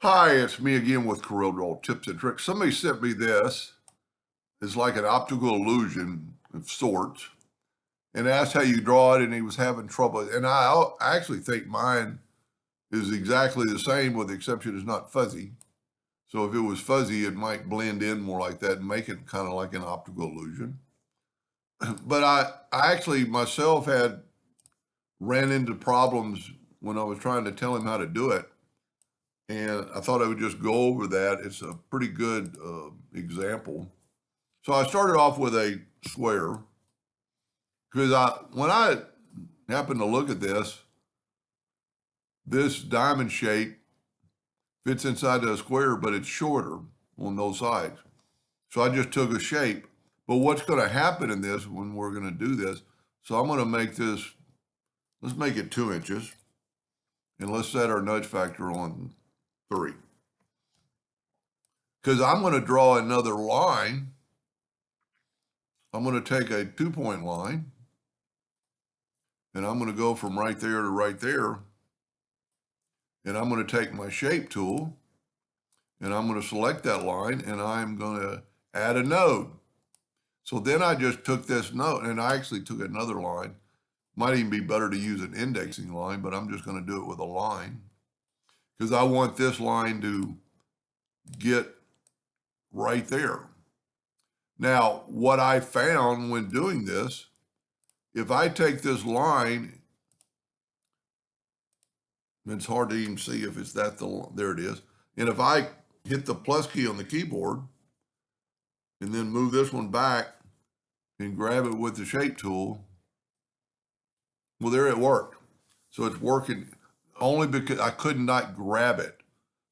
Hi, it's me again with CorelDraw tips and tricks. Somebody sent me this. It's like an optical illusion of sorts, and asked how you draw it, and he was having trouble. And I actually think mine is exactly the same, with the exception it's not fuzzy. So if it was fuzzy, it might blend in more like that and make it kind of like an optical illusion. But I actually myself ran into problems when I was trying to tell him how to do it. And I thought I would just go over that. It's a pretty good example. So I started off with a square because when I happened to look at this diamond shape fits inside the square, but it's shorter on those sides. So I just took a shape. But what's going to happen in this when we're going to do this? So I'm going to make this, let's make it 2 inches, and let's set our nudge factor on 3. Because I'm going to draw another line. I'm going to take a 2-point line, and I'm going to go from right there to right there. And I'm going to take my shape tool, and I'm going to select that line, and I'm going to add a node. So then I just took this node, and I actually took another line. Might even be better to use an indexing line, but I'm just going to do it with a line because I want this line to get right there. Now, what I found when doing this, if I take this line, it's hard to even see if it's there it is. And if I hit the plus key on the keyboard and then move this one back and grab it with the shape tool, well, there it worked. So it's working only because I could not grab it.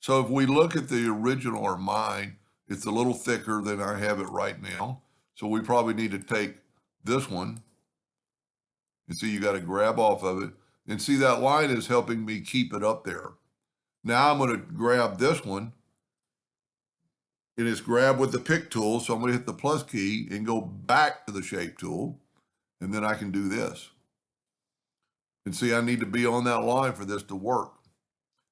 So if we look at the original or mine, it's a little thicker than I have it right now. So we probably need to take this one. And see, you got to grab off of it. And see, that line is helping me keep it up there. Now I'm going to grab this one, and it's grab with the pick tool. So I'm going to hit the plus key and go back to the shape tool, and then I can do this. And see, I need to be on that line for this to work.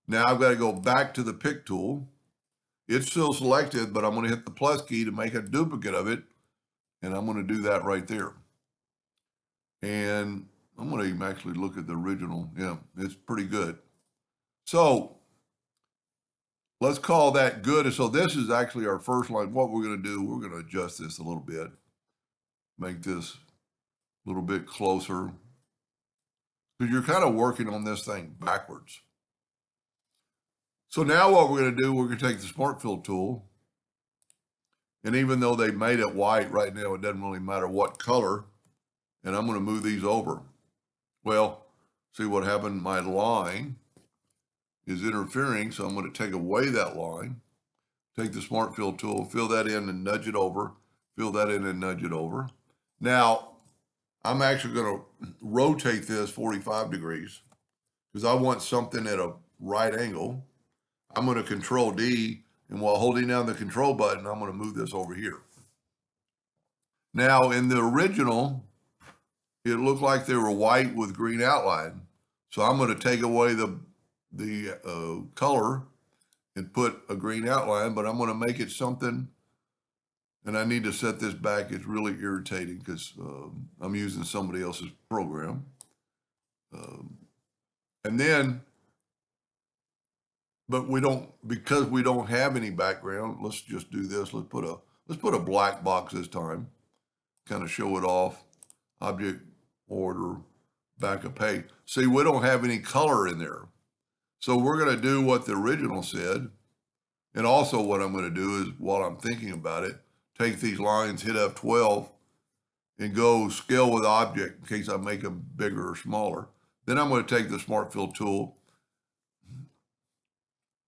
Now I've got to go back to the pick tool. It's still selected, but I'm going to hit the plus key to make a duplicate of it, and I'm going to do that right there. And I'm going to even actually look at the original. Yeah, it's pretty good. So let's call that good. So this is actually our first line. What we're going to do, we're going to adjust this a little bit, make this a little bit closer, because you're kind of working on this thing backwards. So now what we're going to do, we're going to take the Smart Fill tool, and even though they made it white right now, it doesn't really matter what color, and I'm going to move these over. Well, see what happened? My line is interfering, so I'm going to take away that line, take the Smart Fill tool, fill that in and nudge it over, fill that in and nudge it over. Now, I'm actually going to rotate this 45 degrees because I want something at a right angle. I'm going to Control D, and while holding down the control button, I'm going to move this over here. Now, in the original, it looked like they were white with green outline. So I'm going to take away the color and put a green outline, but I'm going to make it something, and I need to set this back. It's really irritating because I'm using somebody else's program. And then, but because we don't have any background, let's just do this. Let's put a black box this time, kind of show it off. Object, order, back of page. See, we don't have any color in there. So we're going to do what the original said. And also what I'm going to do is, while I'm thinking about it, take these lines, hit F12, and go scale with object in case I make them bigger or smaller. Then I'm going to take the Smart Fill tool.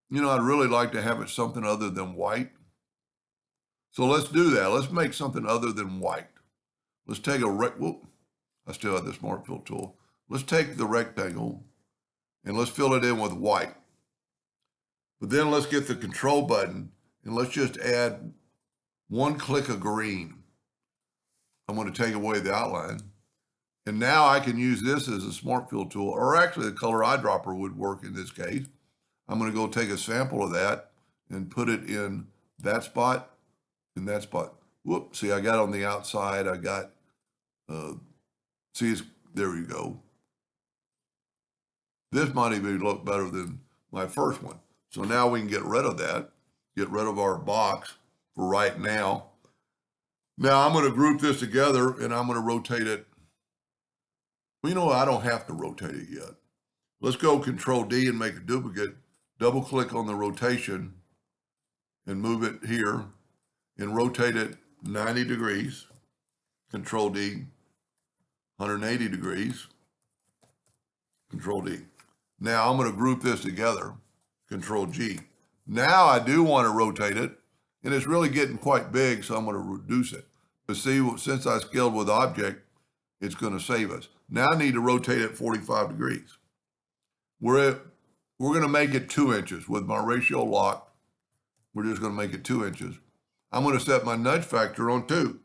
You know, I'd really like to have it something other than white. So let's do that. Let's make something other than white. Let's take I still have the Smart Fill tool. Let's take the rectangle and let's fill it in with white. But then let's get the control button and let's just add one click of green. I'm going to take away the outline. And now I can use this as a Smart Fill tool, or actually the color eyedropper would work in this case. I'm going to go take a sample of that and put it in that spot, Whoop, see, I got on the outside, I got, see, there we go. This might even look better than my first one. So now we can get rid of that, get rid of our box for right now. Now I'm going to group this together and I'm going to rotate it. Well, you know what? I don't have to rotate it yet. Let's go Control D and make a duplicate, double click on the rotation and move it here and rotate it 90 degrees, Control D, 180 degrees, Control D. Now I'm going to group this together, Control G. Now I do want to rotate it, and it's really getting quite big, so I'm going to reduce it. But see, since I scaled with object, it's going to save us. Now I need to rotate it 45 degrees. We're going to make it 2 inches with my ratio lock. We're just going to make it 2 inches. I'm going to set my nudge factor on 2.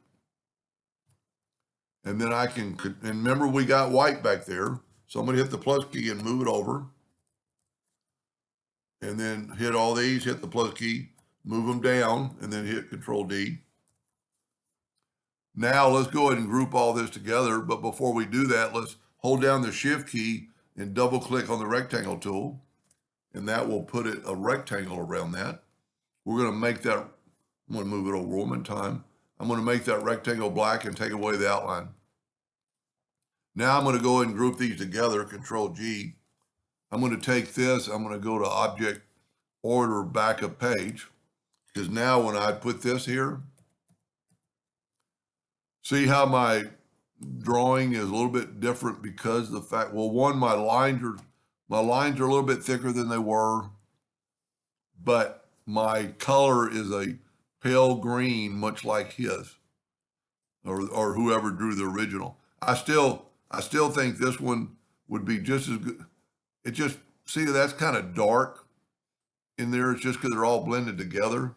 And then I can, and remember we got white back there. So I'm going to hit the plus key and move it over. And then hit all these, hit the plus key, move them down, and then hit Control D. Now let's go ahead and group all this together. But before we do that, let's hold down the Shift key and double click on the rectangle tool. And that will put a rectangle around that. We're going to make that, I'm going to move it over one more time. I'm going to make that rectangle black and take away the outline. Now I'm going to go ahead and group these together, Control G. I'm going to take this, I'm going to go to Object, Order, Backup Page, because now when I put this here, see how my drawing is a little bit different because of the fact, well, one, my lines are a little bit thicker than they were, but my color is a pale green, much like his, or whoever drew the original. I still think this one would be just as good. It just, see, that's kind of dark in there. It's just because they're all blended together.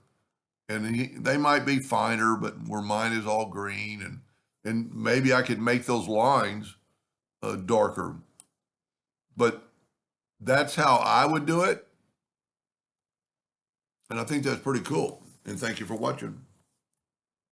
And they might be finer, but where mine is all green. And maybe I could make those lines darker. But that's how I would do it. And I think that's pretty cool. And thank you for watching.